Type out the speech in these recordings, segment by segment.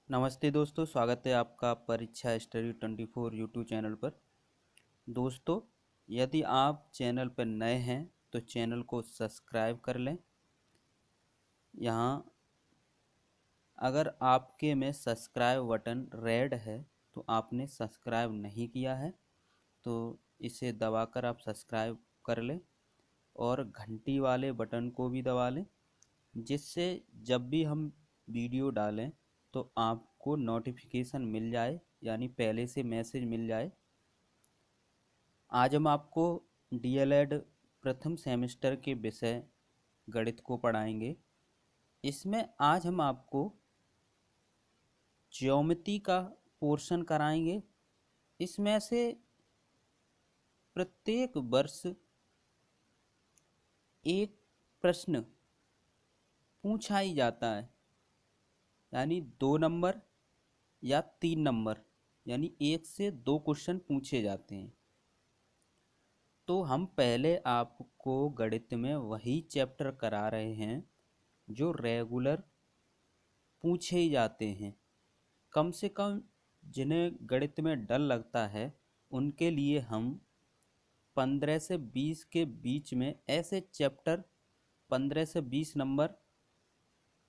नमस्ते दोस्तों, स्वागत है आपका परीक्षा स्टडी 24 यूट्यूब चैनल पर। दोस्तों, यदि आप चैनल पर नए हैं तो चैनल को सब्सक्राइब कर लें। यहाँ अगर आपके में सब्सक्राइब बटन रेड है तो आपने सब्सक्राइब नहीं किया है, तो इसे दबाकर आप सब्सक्राइब कर लें और घंटी वाले बटन को भी दबा लें, जिससे जब भी हम वीडियो डालें तो आपको नोटिफिकेशन मिल जाए, यानी पहले से मैसेज मिल जाए। आज हम आपको डीएलएड प्रथम सेमेस्टर के विषय गणित को पढ़ाएंगे। इसमें आज हम आपको ज्योमेट्री का पोर्शन कराएंगे। इसमें से प्रत्येक वर्ष एक प्रश्न पूछा ही जाता है, यानी 2 नंबर या 3 नंबर, यानी 1 से 2 क्वेश्चन पूछे जाते हैं। तो हम पहले आपको गणित में वही चैप्टर करा रहे हैं जो रेगुलर पूछे ही जाते हैं। कम से कम जिन्हें गणित में डर लगता है उनके लिए हम 15 से 20 के बीच में ऐसे चैप्टर, 15 से 20 नंबर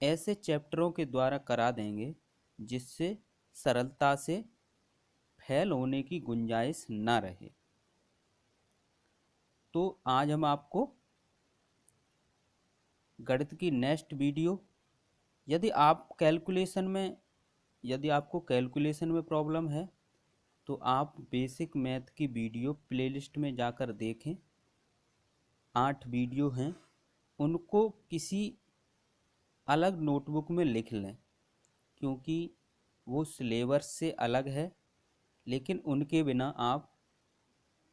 ऐसे चैप्टरों के द्वारा करा देंगे जिससे सरलता से फेल होने की गुंजाइश ना रहे। तो आज हम आपको गणित की नेक्स्ट वीडियो, यदि आप कैलकुलेशन में यदि आपको कैलकुलेशन में प्रॉब्लम है तो आप बेसिक मैथ की वीडियो प्लेलिस्ट में जाकर देखें। 8 वीडियो हैं, उनको किसी अलग नोटबुक में लिख लें, क्योंकि वो सिलेबस से अलग है। लेकिन उनके बिना आप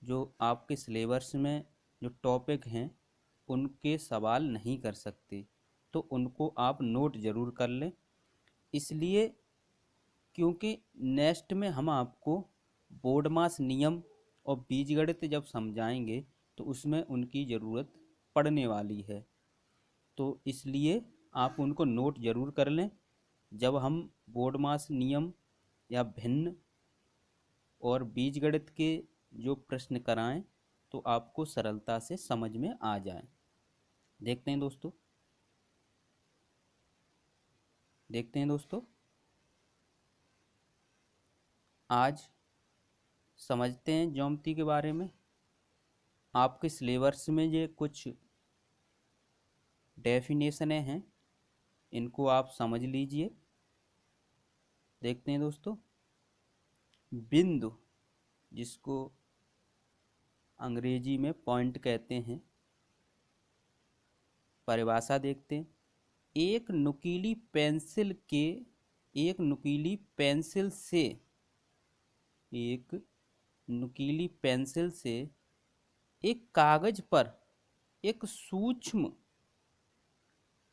जो आपके सिलेबस में जो टॉपिक हैं उनके सवाल नहीं कर सकते, तो उनको आप नोट ज़रूर कर लें। इसलिए क्योंकि नेक्स्ट में हम आपको बोर्डमास नियम और बीजगणित जब समझाएंगे तो उसमें उनकी ज़रूरत पड़ने वाली है। तो इसलिए आप उनको नोट ज़रूर कर लें। जब हम बोर्डमास नियम या भिन्न और बीजगणित के जो प्रश्न कराएं तो आपको सरलता से समझ में आ जाए। देखते हैं दोस्तों, आज समझते हैं ज्योमेट्री के बारे में। आपके सिलेबस में ये कुछ डेफिनेशनें हैं, इनको आप समझ लीजिए। देखते हैं दोस्तों, बिंदु, जिसको अंग्रेजी में पॉइंट कहते हैं, परिभाषा देखते हैं। एक नुकीली पेंसिल के एक नुकीली पेंसिल से एक नुकीली पेंसिल से एक कागज पर एक सूक्ष्म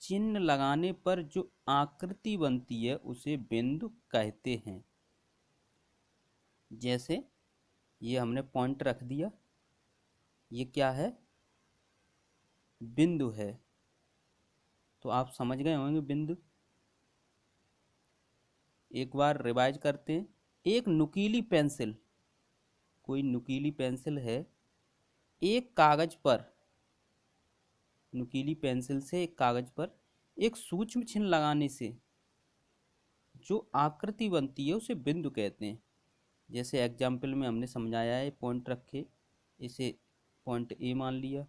चिन्ह लगाने पर जो आकृति बनती है उसे बिंदु कहते हैं। जैसे ये हमने पॉइंट रख दिया, ये क्या है? बिंदु है। तो आप समझ गए होंगे बिंदु। एक बार रिवाइज करते हैं। एक नुकीली पेंसिल, कोई नुकीली पेंसिल है, एक कागज पर, नुकीली पेंसिल से एक कागज पर एक सूक्ष्म चिन्ह लगाने से जो आकृति बनती है उसे बिंदु कहते हैं। जैसे एग्जाम्पल में हमने समझाया है, पॉइंट रखे, इसे पॉइंट ए मान लिया,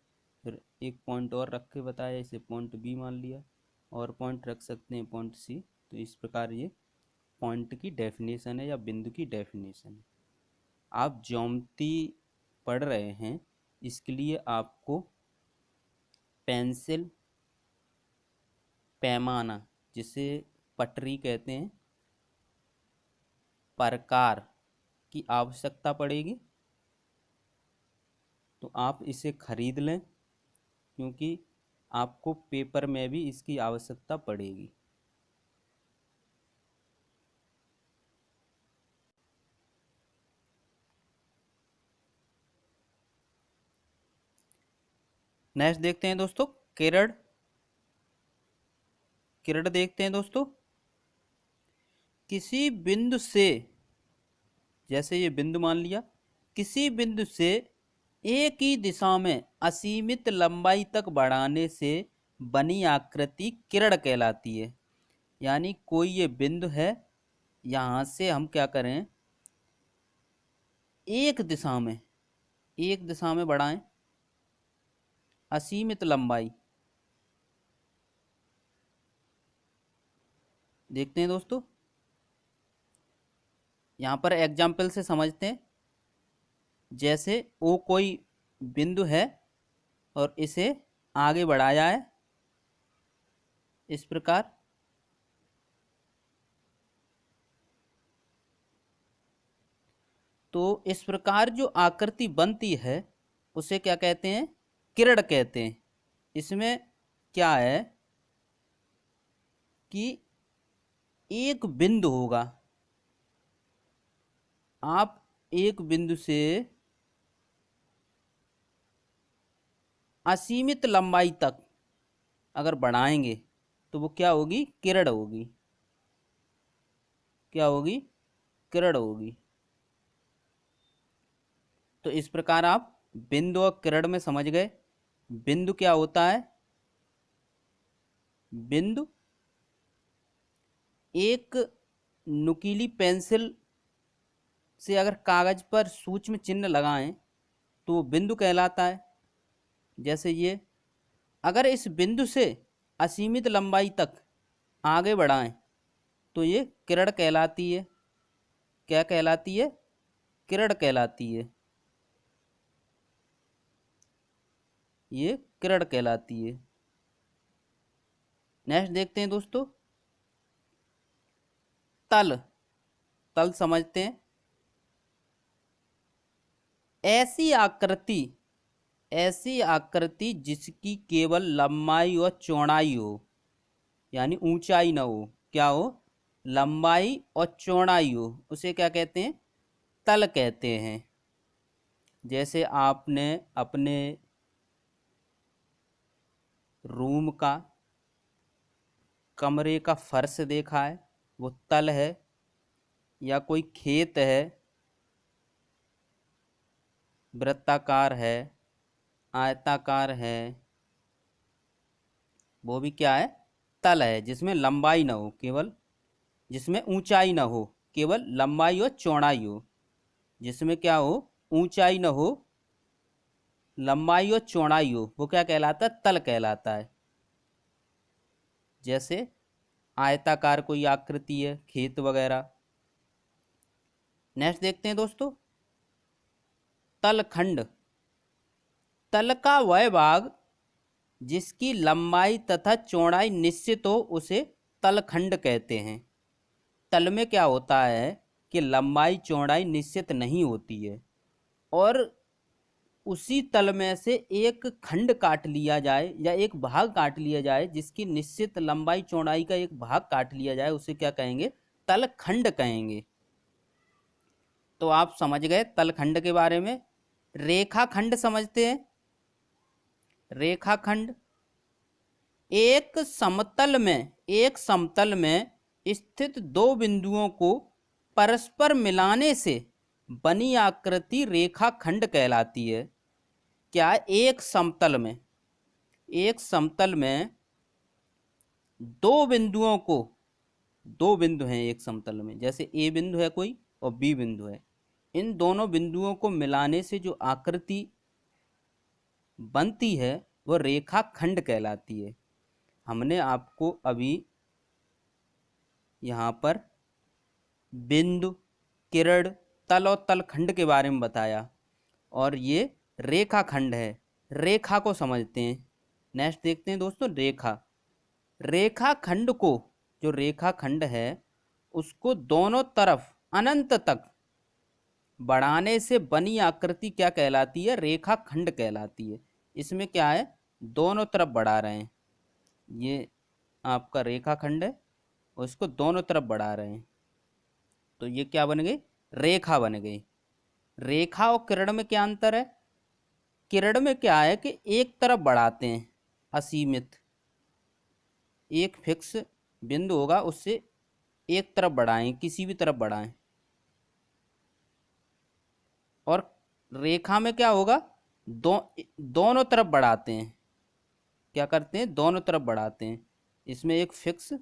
फिर एक पॉइंट और रख के बताया, इसे पॉइंट बी मान लिया, और पॉइंट रख सकते हैं पॉइंट सी। तो इस प्रकार ये पॉइंट की डेफिनेशन है या बिंदु की डेफिनेशन है। आप ज्योमेट्री पढ़ रहे हैं, इसके लिए आपको पेंसिल, पैमाना जिसे पटरी कहते हैं, प्रकार की आवश्यकता पड़ेगी। तो आप इसे खरीद लें, क्योंकि आपको पेपर में भी इसकी आवश्यकता पड़ेगी। नेक्स्ट देखते हैं दोस्तों, किरण देखते हैं दोस्तों। किसी बिंदु से, जैसे ये बिंदु मान लिया, किसी बिंदु से एक ही दिशा में असीमित लंबाई तक बढ़ाने से बनी आकृति किरण कहलाती है। यानी कोई ये बिंदु है, यहाँ से हम क्या करें, एक दिशा में बढ़ाएं असीमित लंबाई। देखते हैं दोस्तों, यहाँ पर एग्जाम्पल से समझते हैं। जैसे ओ कोई बिंदु है और इसे आगे बढ़ाया है इस प्रकार, तो इस प्रकार जो आकृति बनती है उसे क्या कहते हैं, किरण कहते हैं। इसमें क्या है कि एक बिंदु होगा, आप एक बिंदु से असीमित लंबाई तक अगर बढ़ाएंगे तो वो क्या होगी, किरण होगी। क्या होगी, किरण होगी। तो इस प्रकार आप बिंदु और किरण में समझ गए। बिंदु क्या होता है, बिंदु एक नुकीली पेंसिल से अगर कागज पर सूक्ष्म चिन्ह लगाएं तो वो बिंदु कहलाता है। जैसे ये, अगर इस बिंदु से असीमित लंबाई तक आगे बढ़ाएं तो ये किरण कहलाती है। क्या कहलाती है, किरण कहलाती है। ये किरण कहलाती है। नेक्स्ट देखते हैं दोस्तों, तल। तल समझते हैं। ऐसी आकृति जिसकी केवल लंबाई और चौड़ाई हो, यानी ऊंचाई ना हो। क्या हो, लंबाई और चौड़ाई हो, उसे क्या कहते हैं, तल कहते हैं। जैसे आपने अपने रूम का, कमरे का फर्श देखा है, वो तल है। या कोई खेत है, वृत्ताकार है, आयताकार है, वो भी क्या है, तल है। जिसमें लंबाई ना हो, केवल जिसमें ऊंचाई ना हो, केवल लंबाई और चौड़ाई हो। जिसमें क्या हो, ऊंचाई ना हो, लंबाई और चौड़ाई हो, वो क्या कहलाता है, तल कहलाता है। जैसे आयताकार कोई आकृति है, खेत वगैरह। नेक्स्ट देखते हैं दोस्तों, तलखंड। तल का वह भाग जिसकी लंबाई तथा चौड़ाई निश्चित हो उसे तलखंड कहते हैं। तल में क्या होता है कि लंबाई चौड़ाई निश्चित नहीं होती है, और उसी तल में से एक खंड काट लिया जाए या एक भाग काट लिया जाए, जिसकी निश्चित लंबाई चौड़ाई का एक भाग काट लिया जाए, उसे क्या कहेंगे, तलखंड कहेंगे। तो आप समझ गए तलखंड के बारे में। रेखाखंड समझते हैं। रेखाखंड एक समतल में स्थित दो बिंदुओं को परस्पर मिलाने से बनी आकृति रेखाखंड कहलाती है। क्या, एक समतल में दो बिंदुओं को, दो बिंदु हैं एक समतल में, जैसे ए बिंदु है कोई और बी बिंदु है, इन दोनों बिंदुओं को मिलाने से जो आकृति बनती है वो रेखाखंड कहलाती है। हमने आपको अभी यहाँ पर बिंदु, किरण, तल और तलखंड के बारे में बताया, और ये रेखाखंड है। रेखा को समझते हैं। नेक्स्ट देखते हैं दोस्तों, रेखा। रेखाखंड को, जो रेखाखंड है उसको दोनों तरफ अनंत तक बढ़ाने से बनी आकृति क्या कहलाती है, रेखाखंड कहलाती है। इसमें क्या है, दोनों तरफ बढ़ा रहे हैं, ये आपका रेखाखंड है और इसको दोनों तरफ बढ़ा रहे हैं, तो ये क्या बन गई, रेखा बन गई। रेखा और किरण में क्या अंतर है, किरण में क्या है कि एक तरफ बढ़ाते हैं असीमित, एक फिक्स बिंदु होगा उससे एक तरफ बढ़ाएं, किसी भी तरफ बढ़ाएं, और रेखा में क्या होगा, दोनों तरफ बढ़ाते हैं। क्या करते हैं, दोनों तरफ बढ़ाते हैं। इसमें एक फिक्स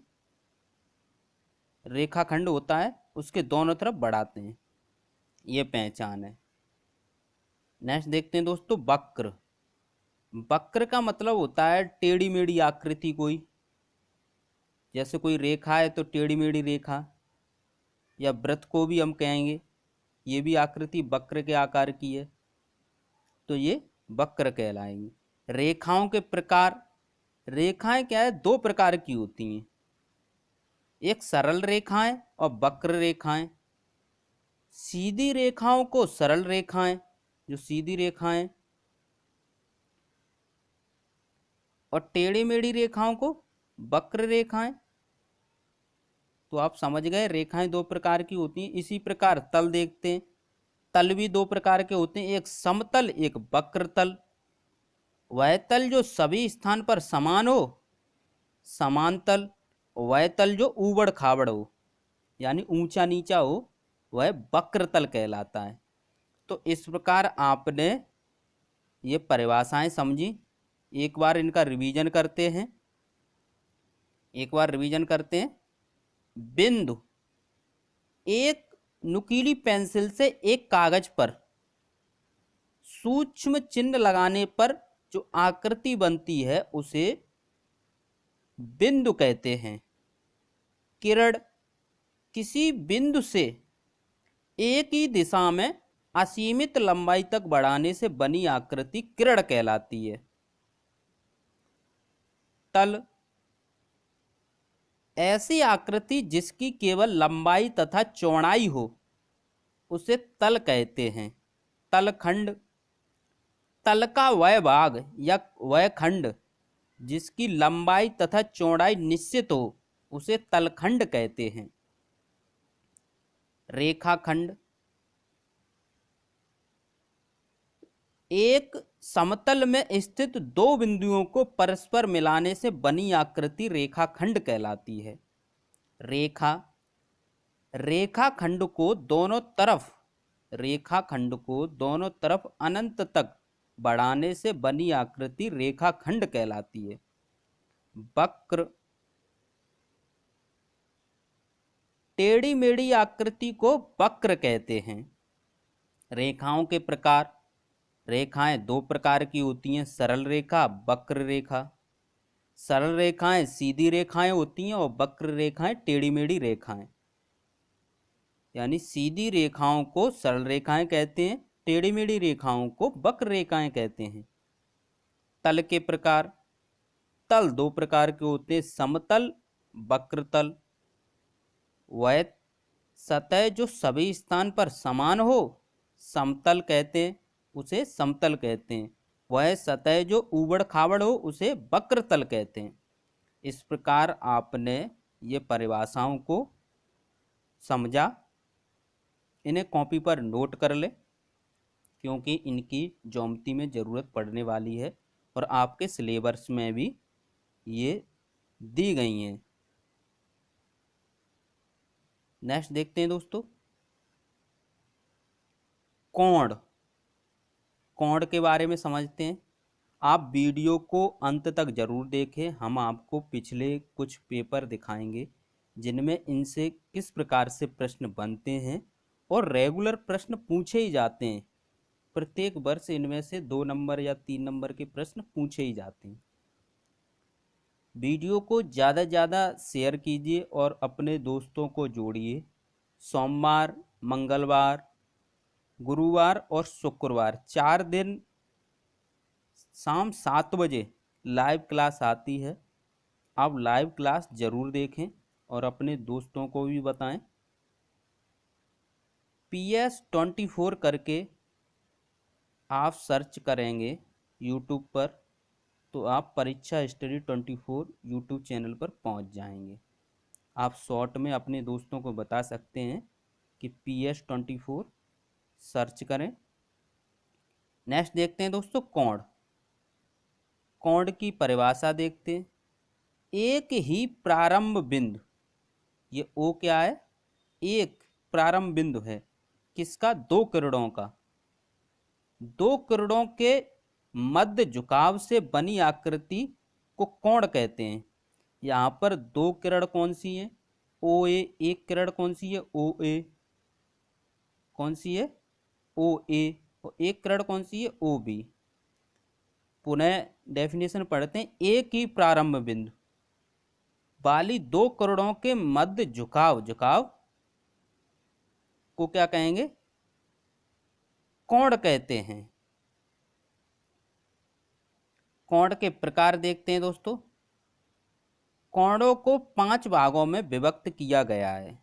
रेखाखंड होता है, उसके दोनों तरफ बढ़ाते हैं, ये पहचान है। नेक्स्ट देखते हैं दोस्तों, वक्र। वक्र का मतलब होता है टेढ़ी मेढ़ी आकृति कोई, जैसे कोई रेखा है तो टेढ़ी मेढ़ी रेखा, या वृत्त को भी हम कहेंगे, ये भी आकृति वक्र के आकार की है, तो ये वक्र कहलाएंगे। रेखाओं के प्रकार, रेखाएं क्या है, दो प्रकार की होती हैं, एक सरल रेखाएं और वक्र रेखाएं। सीधी रेखाओं को सरल रेखाएं, जो सीधी रेखाएं, और टेढ़ी मेढ़ी रेखाओं को वक्र रेखाएं। तो आप समझ गए, रेखाएं दो प्रकार की होती हैं। इसी प्रकार तल देखते हैं, तल भी दो प्रकार के होते हैं, एक समतल एक वक्र तल। वह तल जो सभी स्थान पर समान हो, समान तल। वह तल जो ऊबड़ खाबड़ हो, यानी ऊंचा नीचा हो, वह वक्र तल कहलाता है। तो इस प्रकार आपने ये परिभाषाएं समझी। एक बार इनका रिवीजन करते हैं, एक बार रिवीजन करते हैं। बिंदु, एक नुकीली पेंसिल से एक कागज पर सूक्ष्म चिन्ह लगाने पर जो आकृति बनती है उसे बिंदु कहते हैं। किरण, किसी बिंदु से एक ही दिशा में असीमित लंबाई तक बढ़ाने से बनी आकृति किरण कहलाती है। तल, ऐसी आकृति जिसकी केवल लंबाई तथा चौड़ाई हो उसे तल कहते हैं। तलखंड, तल का वह भाग या वह खंड जिसकी लंबाई तथा चौड़ाई निश्चित हो उसे तलखंड कहते हैं। रेखाखंड, एक समतल में स्थित दो बिंदुओं को परस्पर मिलाने से बनी आकृति रेखाखंड कहलाती है। रेखा, रेखाखंड को दोनों तरफ, रेखाखंड को दोनों तरफ अनंत तक बढ़ाने से बनी आकृति रेखाखंड कहलाती है। वक्र, टेढ़ी मेढ़ी आकृति को वक्र कहते हैं। रेखाओं के प्रकार, रेखाएं दो प्रकार की होती हैं, सरल रेखा, वक्र रेखा। सरल रेखाएं सीधी रेखाएं होती हैं और वक्र रेखाएं टेढ़ी मेढ़ी रेखाएं। यानी सीधी रेखाओं को सरल रेखाएं कहते हैं, टेढ़ी मेढ़ी रेखाओं को वक्र रेखाएं कहते हैं। तल के प्रकार, तल दो प्रकार के होते हैं, समतल, वक्र तल। वह सतह जो सभी स्थान पर समान हो, समतल कहते हैं, उसे समतल कहते हैं। वह सतह जो ऊबड़ खाबड़ हो उसे वक्र तल कहते हैं। इस प्रकार आपने ये परिभाषाओं को समझा। इन्हें कॉपी पर नोट कर ले, क्योंकि इनकी ज्योमेट्री में ज़रूरत पड़ने वाली है और आपके सिलेबस में भी ये दी गई हैं। नेक्स्ट देखते हैं दोस्तों, कोण। कोण के बारे में समझते हैं। आप वीडियो को अंत तक जरूर देखें, हम आपको पिछले कुछ पेपर दिखाएंगे जिनमें इनसे किस प्रकार से प्रश्न बनते हैं और रेगुलर प्रश्न पूछे ही जाते हैं। प्रत्येक वर्ष इनमें से 2 नंबर या 3 नंबर के प्रश्न पूछे ही जाते हैं। वीडियो को ज़्यादा से ज़्यादा शेयर कीजिए और अपने दोस्तों को जोड़िए। सोमवार, मंगलवार, गुरुवार और शुक्रवार 4 दिन शाम 7 बजे लाइव क्लास आती है। आप लाइव क्लास ज़रूर देखें और अपने दोस्तों को भी बताएं। PS24 करके आप सर्च करेंगे यूट्यूब पर तो आप परीक्षा स्टडी 24 यूट्यूब चैनल पर पहुंच जाएंगे। आप शॉर्ट में अपने दोस्तों को बता सकते हैं कि PS24 सर्च करें। नेक्स्ट देखते हैं दोस्तों, कोण। कोण की परिभाषा देखते हैं। एक ही प्रारंभ बिंदु ये ओ क्या है, एक प्रारंभ बिंदु है, किसका, दो किरणों का। दो किरणों के मध्य झुकाव से बनी आकृति को कोण कहते हैं। यहाँ पर दो किरण कौन सी है, ओ ए, एक किरण कौन सी है, ओ ए, कौन सी है, ओ ए, और एक किरण कौन सी है, ओ बी। पुनः डेफिनेशन पढ़ते हैं, एक ही प्रारंभ बिंदु वाली दो किरणों के मध्य झुकाव, झुकाव को क्या कहेंगे, कोण कहते हैं। कोण के प्रकार देखते हैं दोस्तों। कोणों को 5 भागों में विभक्त किया गया है,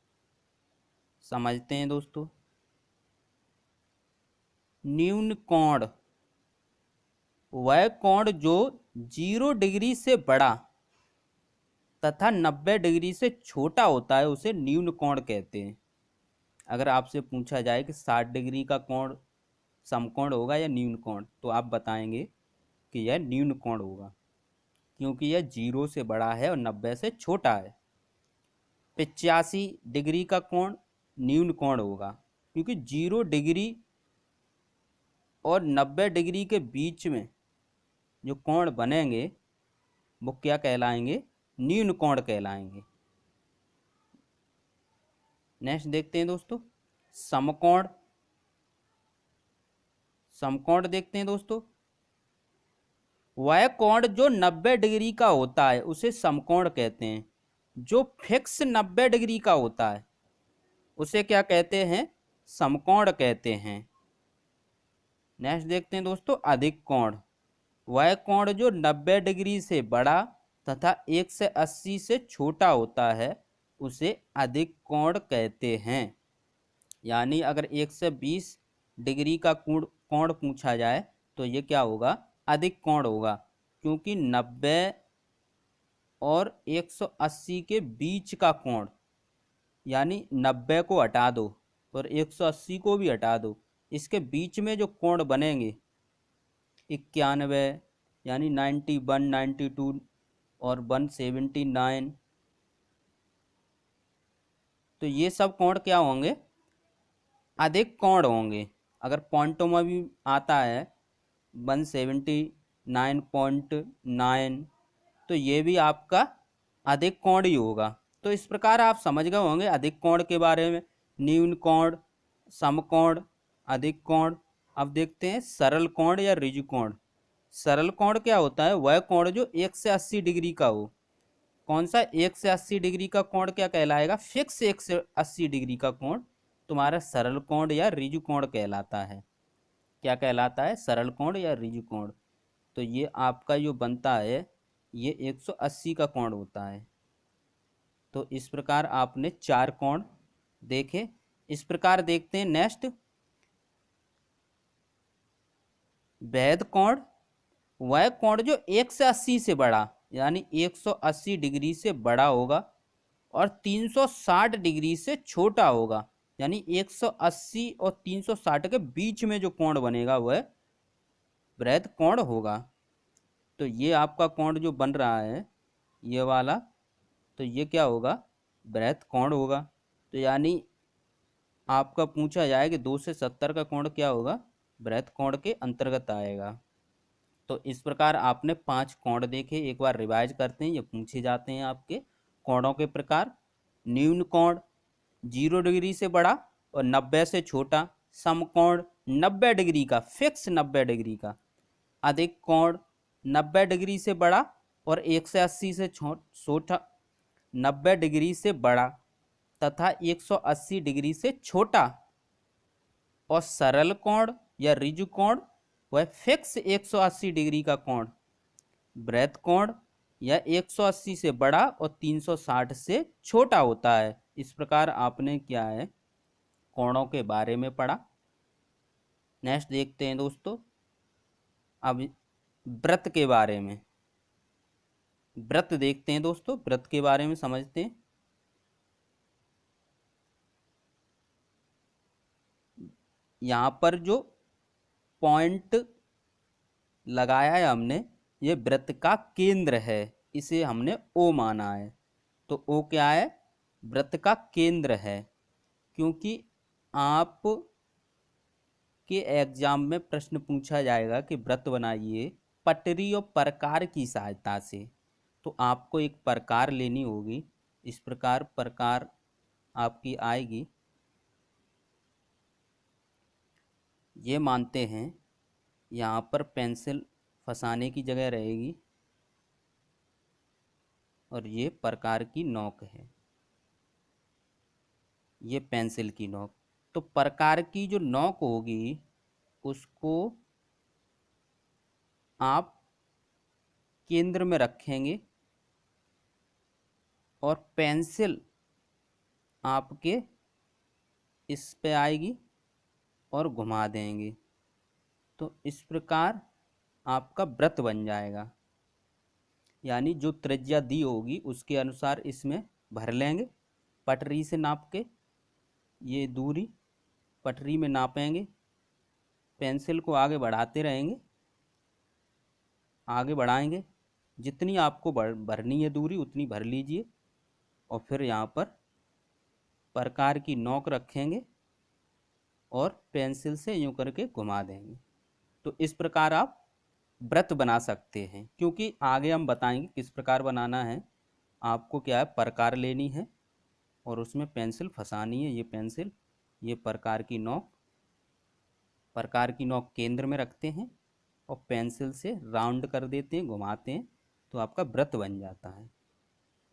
समझते हैं दोस्तों। न्यून कोण, वह कोण जो 0 डिग्री से बड़ा तथा 90 डिग्री से छोटा होता है, उसे न्यून कोण कहते हैं। अगर आपसे पूछा जाए कि 60 डिग्री का कोण समकोण होगा या न्यून कोण, तो आप बताएंगे कि यह न्यून कोण होगा, क्योंकि यह 0 से बड़ा है और 90 से छोटा है। 85 डिग्री का कोण न्यून कोण होगा, क्योंकि 0 डिग्री और 90 डिग्री के बीच में जो कोण बनेंगे वो क्या कहलाएंगे, न्यून कोण कहलाएंगे। नेक्स्ट देखते हैं दोस्तों, समकोण। समकोण देखते हैं दोस्तों, वह कोण जो 90 डिग्री का होता है उसे समकोण कहते हैं। जो फिक्स 90 डिग्री का होता है उसे क्या कहते हैं, समकोण कहते हैं। नेक्स्ट देखते हैं दोस्तों, अधिक कोण। वह कोण जो 90 डिग्री से बड़ा तथा 180 से छोटा होता है उसे अधिक कोण कहते हैं। यानी अगर 120 डिग्री का कोण पूछा जाए तो ये क्या होगा, अधिक कोण होगा, क्योंकि 90 और 180 के बीच का कोण, यानी 90 को हटा दो और 180 को भी हटा दो, इसके बीच में जो कोण बनेंगे 91, यानी 91, 92 और 179, तो ये सब कोण क्या होंगे, अधिक कोण होंगे। अगर पॉइंटों में भी आता है 179.9, तो ये भी आपका अधिक कोण ही होगा। तो इस प्रकार आप समझ गए होंगे अधिक कोण के बारे में, न्यून कोण, समकोण, अधिक कोण। अब देखते हैं सरल कोण या ऋजु कोण। सरल कोण क्या होता है, वह कोण जो 1 से 80 डिग्री का हो। कौन सा 1 से 80 डिग्री का कोण क्या कहलाएगा, फिक्स 1 से 80 डिग्री का कोण तुम्हारा सरल कोण या ऋजु कोण कहलाता है। क्या कहलाता है, सरल कोण या ऋजु कोण। तो ये आपका जो बनता है ये 180 का कोण होता है। तो इस प्रकार आपने 4 कोण देखे। इस प्रकार देखते हैं नेक्स्ट, वैध कोण। वह कोण जो 1 से 80 से बड़ा, यानी 180 डिग्री से बड़ा होगा और 360 डिग्री से छोटा होगा, यानी 180 और 360 के बीच में जो कोण बनेगा वह वृहद कोण होगा। तो ये आपका कोण जो बन रहा है ये वाला, तो ये क्या होगा, वृहद कोण होगा। तो यानी आपका पूछा जाए कि 2 से 70 का कोण क्या होगा, वृहद कोण के अंतर्गत आएगा। तो इस प्रकार आपने 5 कोण देखे, एक बार रिवाइज करते हैं, ये पूछे जाते हैं आपके कोणों के प्रकार। न्यून कोण 0 डिग्री से बड़ा और 90 से छोटा। समकोण 90 डिग्री का, फिक्स 90 डिग्री का। अधिक कोण 90 डिग्री से बड़ा और 180 से छोटा, 90 डिग्री से बड़ा तथा 180 डिग्री से छोटा। और सरल कोण या ऋजु कोण वह फिक्स 180 डिग्री का कोण। वृत्त कोण या 180 से बड़ा और 360 से छोटा होता है। इस प्रकार आपने क्या है, कोणों के बारे में पढ़ा। नेक्स्ट देखते हैं दोस्तों, अब वृत्त के बारे में। वृत्त देखते हैं दोस्तों, वृत्त के बारे में समझते हैं। यहाँ पर जो पॉइंट लगाया है हमने, ये वृत्त का केंद्र है, इसे हमने ओ माना है। तो ओ क्या है, वृत्त का केंद्र है। क्योंकि आप के एग्जाम में प्रश्न पूछा जाएगा कि वृत्त बनाइए पटरी और प्रकार की सहायता से, तो आपको एक प्रकार लेनी होगी। इस प्रकार प्रकार आपकी आएगी। ये मानते हैं यहाँ पर पेंसिल फंसाने की जगह रहेगी और ये प्रकार की नोक है, ये पेंसिल की नोक। तो प्रकार की जो नोक होगी उसको आप केंद्र में रखेंगे और पेंसिल आपके इस पे आएगी और घुमा देंगे, तो इस प्रकार आपका वृत्त बन जाएगा। यानी जो त्रिज्या दी होगी उसके अनुसार इसमें भर लेंगे, पटरी से नाप के ये दूरी पटरी में नापेंगे, पेंसिल को आगे बढ़ाते रहेंगे, आगे बढ़ाएंगे, जितनी आपको भरनी है दूरी उतनी भर लीजिए और फिर यहाँ पर प्रकार की नोक रखेंगे और पेंसिल से यूं करके घुमा देंगे। तो इस प्रकार आप वृत्त बना सकते हैं। क्योंकि आगे हम बताएंगे किस प्रकार बनाना है। आपको क्या है, प्रकार लेनी है और उसमें पेंसिल फंसानी है। ये पेंसिल, ये प्रकार की नोक, प्रकार की नोक केंद्र में रखते हैं और पेंसिल से राउंड कर देते हैं, घुमाते हैं, तो आपका वृत्त बन जाता है।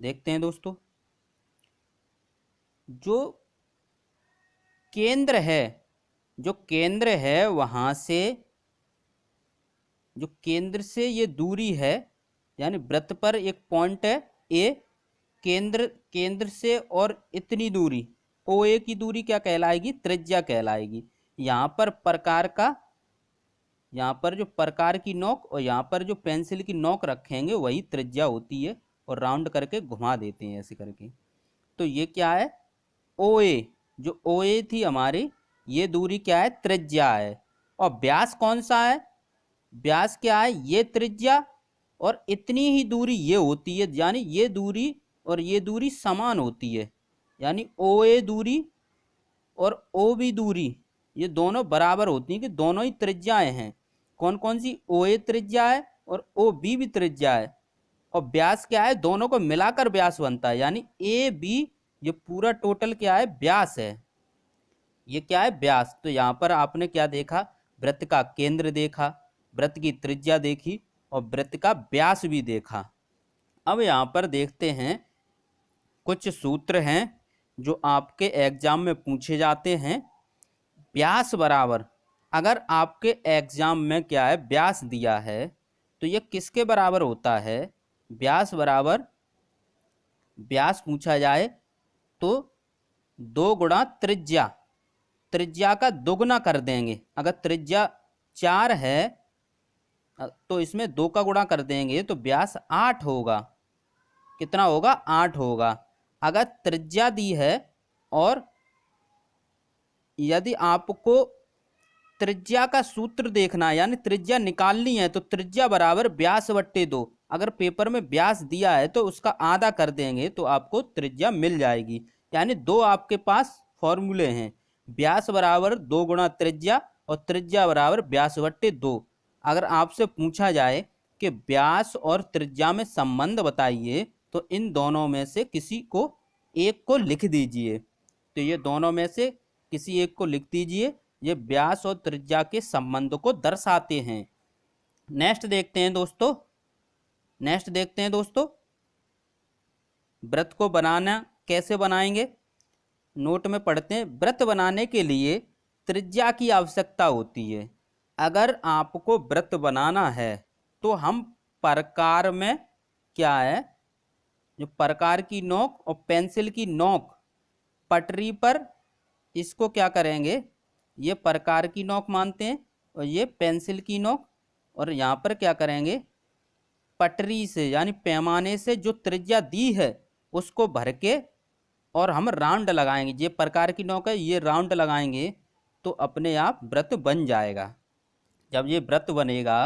देखते हैं दोस्तों, जो केंद्र है, जो केंद्र है वहां से, जो केंद्र से ये दूरी है, यानी वृत्त पर एक पॉइंट है ए, केंद्र से और इतनी दूरी ओ ए की दूरी क्या कहलाएगी, त्रिज्या कहलाएगी। यहाँ पर प्रकार का, यहाँ पर जो प्रकार की नोक और यहाँ पर जो पेंसिल की नोक रखेंगे वही त्रिज्या होती है और राउंड करके घुमा देते हैं ऐसे करके। तो ये क्या है, ओ ए, जो ओ ए थी हमारी, ये दूरी क्या है, त्रिज्या है। और व्यास कौन सा है, व्यास क्या है, ये त्रिज्या और इतनी ही दूरी ये होती है। यानी ये दूरी और ये दूरी समान होती है, यानी ओ ए दूरी और ओ बी दूरी ये दोनों बराबर होती हैं कि दोनों ही त्रिज्याएं हैं। कौन कौन सी, ओ ए त्रिज्या है और ओ बी भी त्रिज्या है। और व्यास क्या है, दोनों को मिलाकर व्यास बनता है, यानी ए बी ये पूरा टोटल क्या है, व्यास है। ये क्या है, व्यास। तो यहाँ पर आपने क्या देखा, वृत्त का केंद्र देखा, वृत्त की त्रिज्या देखी और वृत्त का व्यास भी देखा। अब यहाँ पर देखते हैं कुछ सूत्र हैं जो आपके एग्जाम में पूछे जाते हैं। व्यास बराबर, अगर आपके एग्जाम में क्या है, व्यास दिया है तो ये किसके बराबर होता है, व्यास बराबर, व्यास पूछा जाए तो 2 गुणा त्रिज्या, त्रिज्या का दोगुना कर देंगे। अगर त्रिज्या 4 है तो इसमें 2 का गुणा कर देंगे तो व्यास 8 होगा। कितना होगा, 8 होगा। अगर त्रिज्या दी है और यदि आपको त्रिज्या का सूत्र देखना है, यानी त्रिज्या निकालनी है, तो त्रिज्या बराबर व्यास बट्टे 2। अगर पेपर में व्यास दिया है तो उसका आधा कर देंगे तो आपको त्रिज्या मिल जाएगी। यानी 2 आपके पास फॉर्मूले हैं, व्यास बराबर 2 गुणा त्रिज्या और त्रिज्या बराबर व्यास बट्टे 2। अगर आपसे पूछा जाए कि व्यास और त्रिज्या में संबंध बताइए तो इन दोनों में से किसी को एक को लिख दीजिए। तो ये दोनों में से किसी एक को लिख दीजिए, ये व्यास और त्रिज्या के संबंध को दर्शाते हैं। नेक्स्ट देखते हैं दोस्तों, नेक्स्ट देखते हैं दोस्तों, वृत्त को बनाना कैसे बनाएंगे, नोट में पढ़ते हैं। वृत्त बनाने के लिए त्रिज्या की आवश्यकता होती है। अगर आपको वृत्त बनाना है तो हम प्रकार में क्या है, जो प्रकार की नोक और पेंसिल की नोक पटरी पर, इसको क्या करेंगे, ये प्रकार की नोक मानते हैं और ये पेंसिल की नोक, और यहाँ पर क्या करेंगे, पटरी से यानी पैमाने से जो त्रिज्या दी है उसको भर के और हम राउंड लगाएंगे। ये प्रकार की नोक है, ये राउंड लगाएंगे तो अपने आप वृत्त बन जाएगा। जब ये वृत्त बनेगा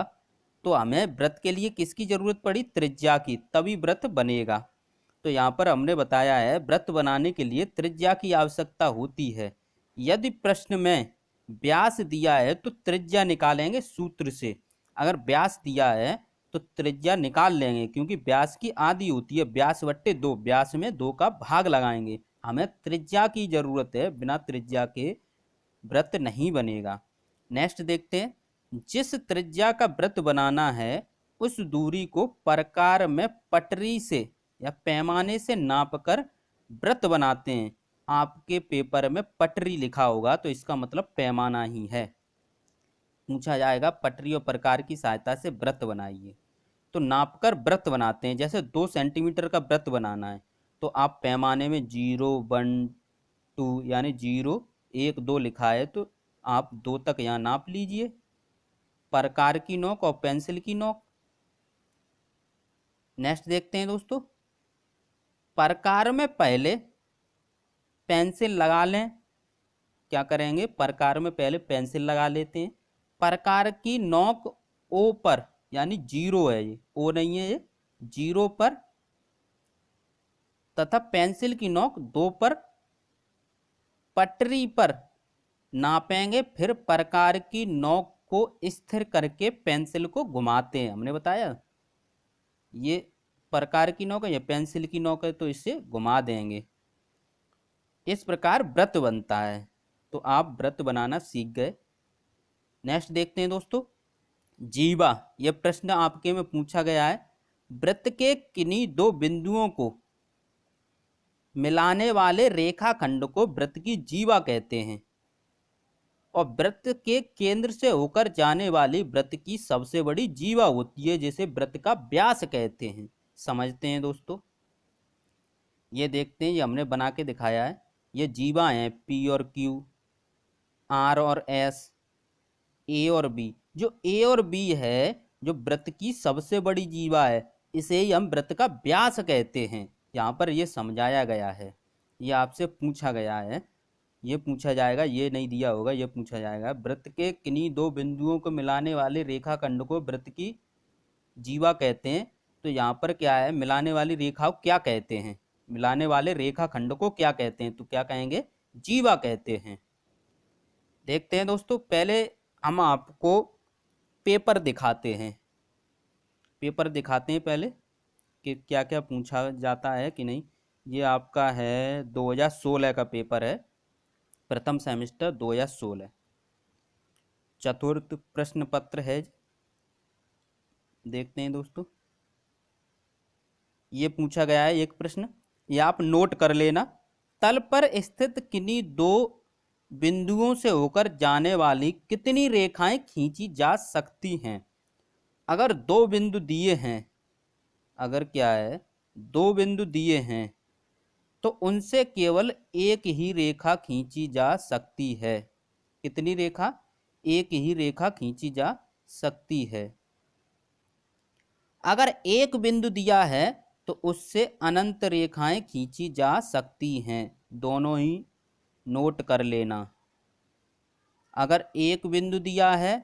तो हमें वृत्त के लिए किसकी जरूरत पड़ी, त्रिज्या की, तभी वृत्त बनेगा। तो यहाँ पर हमने बताया है वृत्त बनाने के लिए त्रिज्या की आवश्यकता होती है। यदि प्रश्न में व्यास दिया है तो त्रिज्या निकालेंगे सूत्र से। अगर व्यास दिया है तो त्रिज्या निकाल लेंगे, क्योंकि व्यास की आधी होती है व्यास बट्टे 2, व्यास में 2 का भाग लगाएंगे। हमें त्रिज्या की जरूरत है, बिना त्रिज्या के वृत्त नहीं बनेगा। नेक्स्ट देखते हैं, जिस त्रिज्या का वृत्त बनाना है उस दूरी को प्रकार में पटरी से या पैमाने से नापकर वृत्त बनाते हैं। आपके पेपर में पटरी लिखा होगा तो इसका मतलब पैमाना ही है। पूछा जाएगा पटरी और प्रकार की सहायता से वृत्त बनाइए, तो नापकर वृत्त बनाते हैं। जैसे 2 सेंटीमीटर का वृत्त बनाना है तो आप पैमाने में 0, 1, 2 यानी 0, 1, 2 लिखा है तो आप 2 तक यहाँ नाप लीजिए। प्रकार की नोक और पेंसिल की नोक। नेक्स्ट देखते हैं दोस्तों, प्रकार में पहले पेंसिल लगा लें। क्या करेंगे, प्रकार में पहले पेंसिल लगा लेते हैं। प्रकार की नोक ओ पर, यानी 0 है, ये ओ नहीं है, ये 0 पर, तथा पेंसिल की नोक 2 पर पटरी पर नापेंगे। फिर प्रकार की नोक को स्थिर करके पेंसिल को घुमाते हैं। हमने बताया ये प्रकार की नोक है, ये पेंसिल की नोक है, तो इसे घुमा देंगे। इस प्रकार वृत्त बनता है। तो आप वृत्त बनाना सीख गए। नेक्स्ट देखते हैं दोस्तों, जीवा। यह प्रश्न आपके में पूछा गया है। वृत्त के किन्हीं 2 बिंदुओं को मिलाने वाले रेखाखंड को वृत्त की जीवा कहते हैं, और वृत्त के केंद्र से होकर जाने वाली वृत्त की सबसे बड़ी जीवा होती है, जिसे वृत्त का व्यास कहते हैं। समझते हैं दोस्तों, ये देखते हैं, ये हमने बना के दिखाया है। ये जीवा हैं P और Q, R और S, A और B। जो A और B है, जो वृत्त की सबसे बड़ी जीवा है, इसे ही हम वृत्त का व्यास कहते हैं। यहाँ पर ये समझाया गया है। ये आपसे पूछा गया है, ये पूछा जाएगा, ये नहीं दिया होगा, ये पूछा जाएगा। वृत्त के किन्हीं 2 बिंदुओं को मिलाने वाले रेखाखंड को वृत्त की जीवा कहते हैं। तो यहाँ पर क्या है, मिलाने वाली रेखा को क्या कहते हैं, मिलाने वाले रेखाखंड को क्या कहते हैं, तो क्या कहेंगे, जीवा कहते हैं। देखते हैं दोस्तों, पहले हम आपको पेपर दिखाते हैं। पेपर दिखाते हैं पहले कि क्या क्या पूछा जाता है कि नहीं। ये आपका है 2016 का पेपर है, प्रथम सेमेस्टर 2016, चतुर्थ प्रश्न पत्र है। देखते हैं दोस्तों, ये पूछा गया है एक प्रश्न, ये आप नोट कर लेना। तल पर स्थित किन्हीं 2 बिंदुओं से होकर जाने वाली कितनी रेखाएं खींची जा सकती हैं। अगर 2 बिंदु दिए हैं, अगर क्या है 2 बिंदु दिए हैं तो उनसे केवल एक ही रेखा खींची जा सकती है। कितनी रेखा, एक ही रेखा खींची जा सकती है। अगर एक बिंदु दिया है तो उससे अनंत रेखाएं खींची जा सकती हैं। दोनों ही नोट कर लेना। अगर एक बिंदु दिया है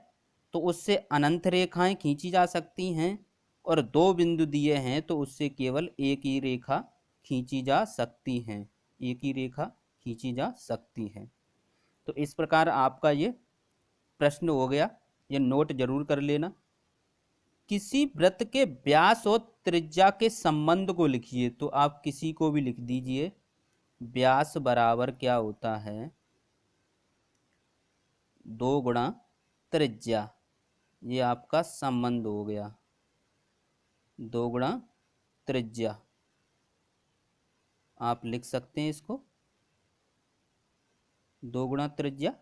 तो उससे अनंत रेखाएं खींची जा सकती हैं, और 2 बिंदु दिए हैं तो उससे केवल एक ही रेखा खींची जा सकती हैं। एक ही रेखा खींची जा सकती है। तो इस प्रकार आपका ये प्रश्न हो गया, ये नोट जरूर कर लेना। किसी वृत्त के व्यास और त्रिज्या के संबंध को लिखिए। तो आप किसी को भी लिख दीजिए। व्यास बराबर क्या होता है, 2 गुणा त्रिज्या। ये आपका संबंध हो गया, 2 गुणा त्रिज्या। आप लिख सकते हैं इसको, 2 गुणा त्रिज्या।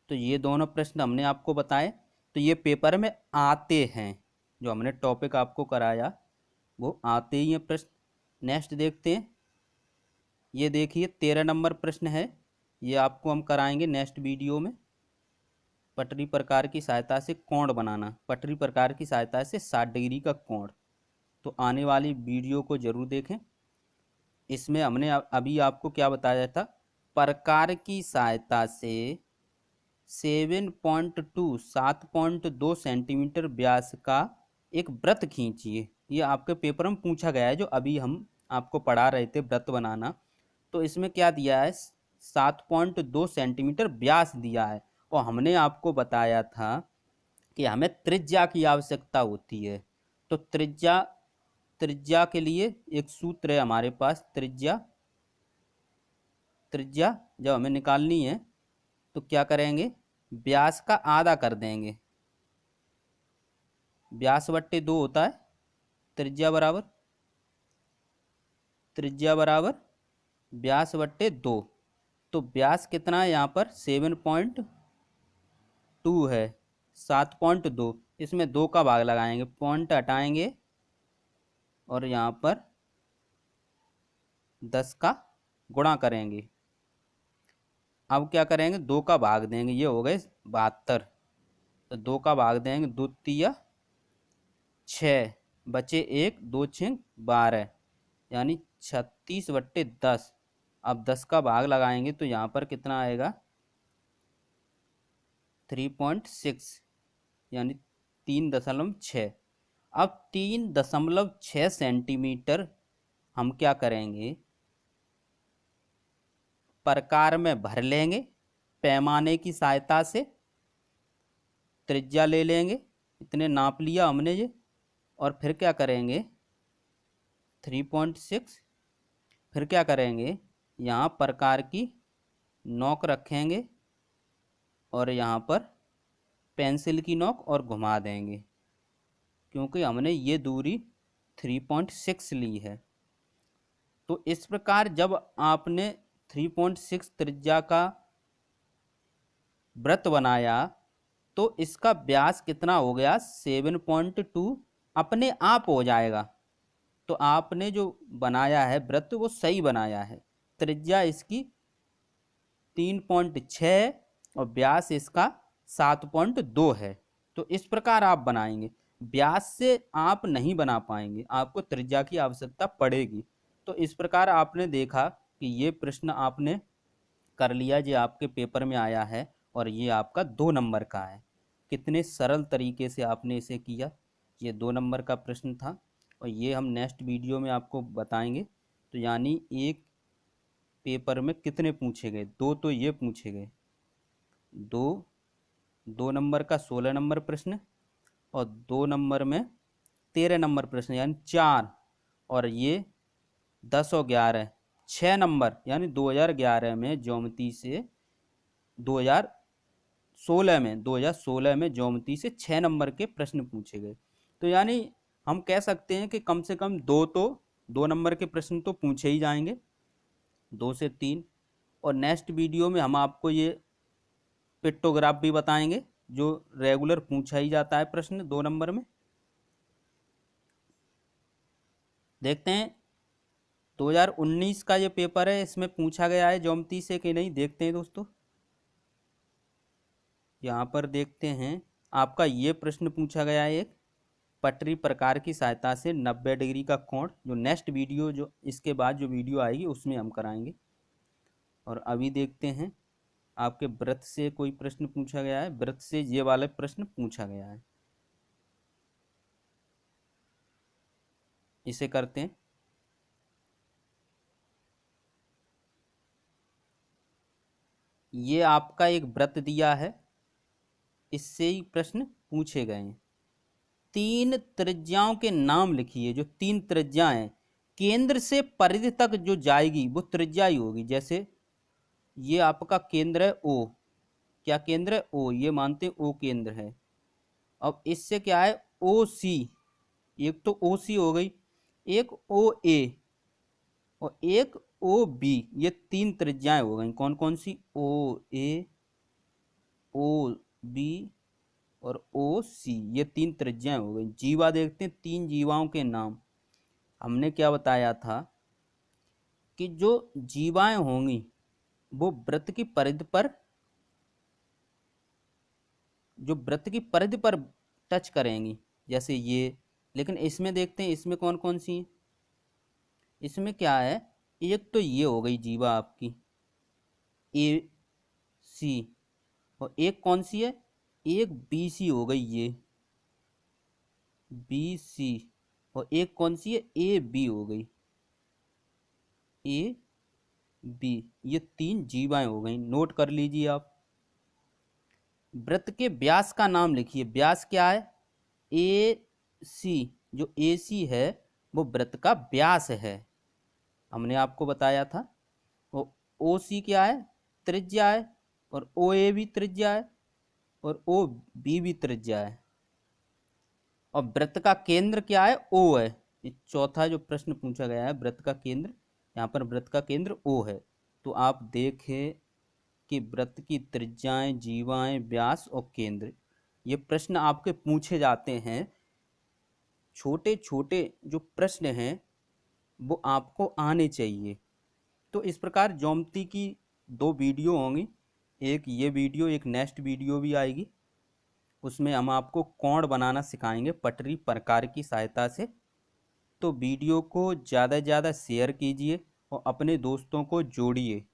तो ये दोनों प्रश्न हमने आपको बताए, तो ये पेपर में आते हैं। जो हमने टॉपिक आपको कराया वो आते ही हैं प्रश्न। नेक्स्ट देखते हैं, ये देखिए 13 नंबर प्रश्न है। ये आपको हम कराएंगे नेक्स्ट वीडियो में। पटरी प्रकार की सहायता से कोण बनाना, पटरी प्रकार की सहायता से 60 डिग्री का कोण। तो आने वाली वीडियो को जरूर देखें। इसमें हमने अभी आपको क्या बताया था, प्रकार की सहायता से 7.2 7.2 सेंटीमीटर व्यास का एक वृत्त खींचिए। ये आपके पेपर में पूछा गया है, जो अभी हम आपको पढ़ा रहे थे वृत्त बनाना। तो इसमें क्या दिया है, 7.2 सेंटीमीटर व्यास दिया है, और हमने आपको बताया था कि हमें त्रिज्या की आवश्यकता होती है। तो त्रिज्या त्रिज्या के लिए एक सूत्र है हमारे पास, त्रिज्या त्रिज्या जब हमें निकालनी है तो क्या करेंगे, व्यास का आधा कर देंगे। व्यास बट्टे 2 होता है, त्रिज्या बराबर व्यास बट्टे 2। तो व्यास कितना है यहाँ पर, 7.2 है, 7.2। इसमें 2 का भाग लगाएंगे, पॉइंट हटाएंगे और यहाँ पर 10 का गुणा करेंगे। अब क्या करेंगे, 2 का भाग देंगे, ये हो गए 72। तो 2 का भाग देंगे, 2 तिया 6, बचे 1, 2 6 12, यानी 36/10। अब 10 का भाग लगाएंगे तो यहाँ पर कितना आएगा, 3.6, यानी 3.6। अब 3.6 सेंटीमीटर हम क्या करेंगे, प्रकार में भर लेंगे, पैमाने की सहायता से त्रिज्या ले लेंगे, इतने नाप लिया हमने ये, और फिर क्या करेंगे 3.6, फिर क्या करेंगे, यहाँ प्रकार की नोक रखेंगे और यहाँ पर पेंसिल की नोक और घुमा देंगे, क्योंकि हमने ये दूरी 3.6 ली है। तो इस प्रकार जब आपने 3.6 त्रिज्या का वृत्त बनाया तो इसका व्यास कितना हो गया, 7.2 अपने आप हो जाएगा। तो आपने जो बनाया है वृत्त वो सही बनाया है। त्रिज्या इसकी 3.6 और व्यास इसका 7.2 है। तो इस प्रकार आप बनाएंगे, व्यास से आप नहीं बना पाएंगे, आपको त्रिज्या की आवश्यकता पड़ेगी। तो इस प्रकार आपने देखा कि ये प्रश्न आपने कर लिया, जो आपके पेपर में आया है, और ये आपका 2 नंबर का है। कितने सरल तरीके से आपने इसे किया। ये 2 नंबर का प्रश्न था, और ये हम नेक्स्ट वीडियो में आपको बताएंगे। तो यानी एक पेपर में कितने पूछे गए, 2 तो ये पूछे गए, 2 नंबर का 16 नंबर प्रश्न, और 2 नंबर में 13 नंबर प्रश्न, यानी 4, और ये 10 और 11 6 नंबर, यानी 2011 में ज्योमेट्री से 2016 में ज्योमेट्री से 6 नंबर के प्रश्न पूछे गए। तो यानी हम कह सकते हैं कि कम से कम 2 नंबर के प्रश्न तो पूछे ही जाएंगे, 2 से 3। और नेक्स्ट वीडियो में हम आपको ये पिक्टोग्राफ भी बताएंगे, जो रेगुलर पूछा ही जाता है प्रश्न 2 नंबर में। देखते हैं 2019 का ये पेपर है, इसमें पूछा गया है ज्योमेट्री से कि नहीं, देखते हैं दोस्तों। यहाँ पर देखते हैं, आपका ये प्रश्न पूछा गया है, एक पटरी प्रकार की सहायता से 90 डिग्री का कोण, जो नेक्स्ट वीडियो, जो इसके बाद जो वीडियो आएगी उसमें हम कराएंगे। और अभी देखते हैं आपके वृत्त से कोई प्रश्न पूछा गया है, वृत्त से ये वाला प्रश्न पूछा गया है, इसे करते हैं। ये आपका एक वृत्त दिया है, इससे ही प्रश्न पूछे गए हैं। 3 त्रिज्याओं के नाम लिखिए, जो 3 त्रिज्याएं केंद्र से परिधि तक जो जाएगी वो त्रिज्या ही होगी। जैसे ये आपका केंद्र है ओ, क्या केंद्र है ओ, ये मानते हैं ओ केंद्र है। अब इससे क्या है ओ सी, एक तो ओ सी हो गई, एक ओ ए और एक ओ बी, ये 3 त्रिज्याएं हो गई। कौन कौन सी, ओ ए, ओ बी और ओ सी, ये 3 त्रिज्याएं हो गई। जीवा देखते हैं, 3 जीवाओं के नाम। हमने क्या बताया था कि जो जीवाएं होंगी वो वृत्त की परिधि पर, जो वृत्त की परिधि पर टच करेंगी, जैसे ये। लेकिन इसमें देखते हैं, इसमें कौन कौन सी हैं। इसमें क्या है, एक तो ये हो गई जीवा आपकी ए सी, और एक कौन सी है, एक बी सी हो गई ये। बी सी, और एक कौन सी है, ए बी हो गई, ए बी, ये 3 जीवाएं हो गई। नोट कर लीजिए आप। वृत्त के व्यास का नाम लिखिए। व्यास क्या है, ए सी, जो ए सी है वो वृत्त का व्यास है, हमने आपको बताया था। वो ओ सी क्या है, त्रिज्या है, और ओ ए भी त्रिज्या है, और ओ बी भी त्रिज्या है। और वृत्त का केंद्र क्या है, ओ है। ये चौथा जो प्रश्न पूछा गया है, वृत्त का केंद्र, यहाँ पर वृत्त का केंद्र ओ है। तो आप देखें कि वृत्त की त्रिज्याएं, जीवाएं, व्यास और केंद्र, ये प्रश्न आपके पूछे जाते हैं। छोटे छोटे जो प्रश्न हैं वो आपको आने चाहिए। तो इस प्रकार ज्योमेट्री की 2 वीडियो होंगी, एक ये वीडियो, एक नेक्स्ट वीडियो भी आएगी। उसमें हम आपको कोण बनाना सिखाएंगे पटरी प्रकार की सहायता से। तो वीडियो को ज़्यादा से ज़्यादा शेयर कीजिए और अपने दोस्तों को जोड़िए,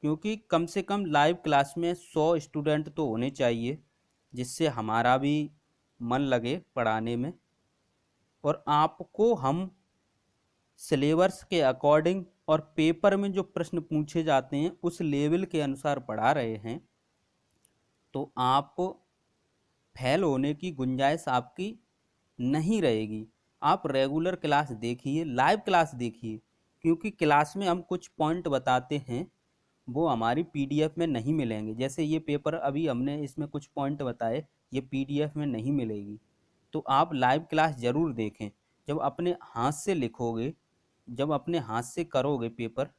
क्योंकि कम से कम लाइव क्लास में 100 स्टूडेंट तो होने चाहिए, जिससे हमारा भी मन लगे पढ़ाने में, और आपको हम सिलेबस के अकॉर्डिंग और पेपर में जो प्रश्न पूछे जाते हैं उस लेवल के अनुसार पढ़ा रहे हैं। तो आप फेल होने की गुंजाइश आपकी नहीं रहेगी। आप रेगुलर क्लास देखिए, लाइव क्लास देखिए, क्योंकि क्लास में हम कुछ पॉइंट बताते हैं वो हमारी पीडीएफ में नहीं मिलेंगे। जैसे ये पेपर अभी हमने इसमें कुछ पॉइंट बताए, ये पीडीएफ में नहीं मिलेगी। तो आप लाइव क्लास ज़रूर देखें। जब अपने हाथ से लिखोगे, जब अपने हाथ से करोगे पेपर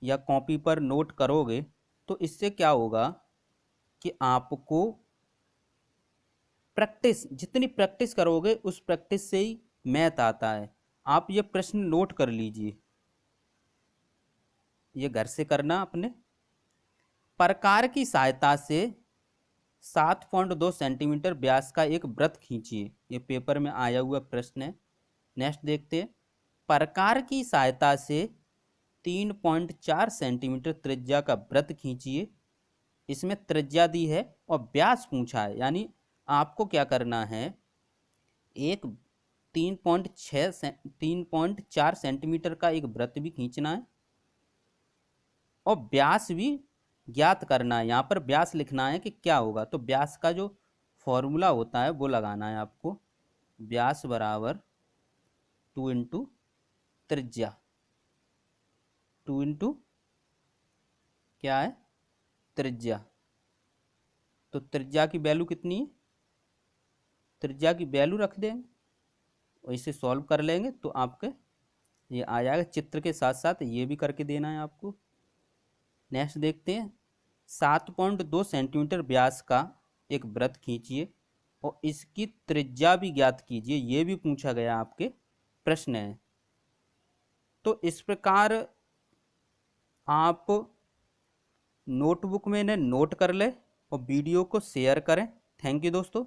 या कॉपी पर नोट करोगे, तो इससे क्या होगा कि आपको प्रैक्टिस, जितनी प्रैक्टिस करोगे उस प्रैक्टिस से ही मैथ आता है। आप ये प्रश्न नोट कर लीजिए, ये घर से करना अपने। प्रकार की सहायता से 7.2 सेंटीमीटर व्यास का एक वृत्त खींचिए। ये पेपर में आया हुआ प्रश्न है। नेक्स्ट देखते हैं। प्रकार की सहायता से 3.4 सेंटीमीटर त्रिज्या का वृत्त खींचिए। इसमें त्रिज्या दी है और व्यास पूछा है, यानी आपको क्या करना है, एक 3.4 सेंटीमीटर का एक वृत्त भी खींचना है और व्यास भी ज्ञात करना है। यहाँ पर व्यास लिखना है कि क्या होगा, तो व्यास का जो फॉर्मूला होता है वो लगाना है आपको। व्यास बराबर 2 इंटू त्रिज्या, 2 इंटू क्या है, त्रिज्या। तो त्रिज्या की वैल्यू कितनी है, त्रिज्या की वैल्यू रख देंगे और इसे सॉल्व कर लेंगे तो आपके ये आ जाएगा। चित्र के साथ साथ ये भी करके देना है आपको। नेक्स्ट देखते हैं। 7.2 सेंटीमीटर व्यास का एक वृत्त खींचिए और इसकी त्रिज्या भी ज्ञात कीजिए, ये भी पूछा गया आपके प्रश्न है। तो इस प्रकार आप नोटबुक में इन्हें नोट कर ले और वीडियो को शेयर करें। थैंक यू दोस्तों।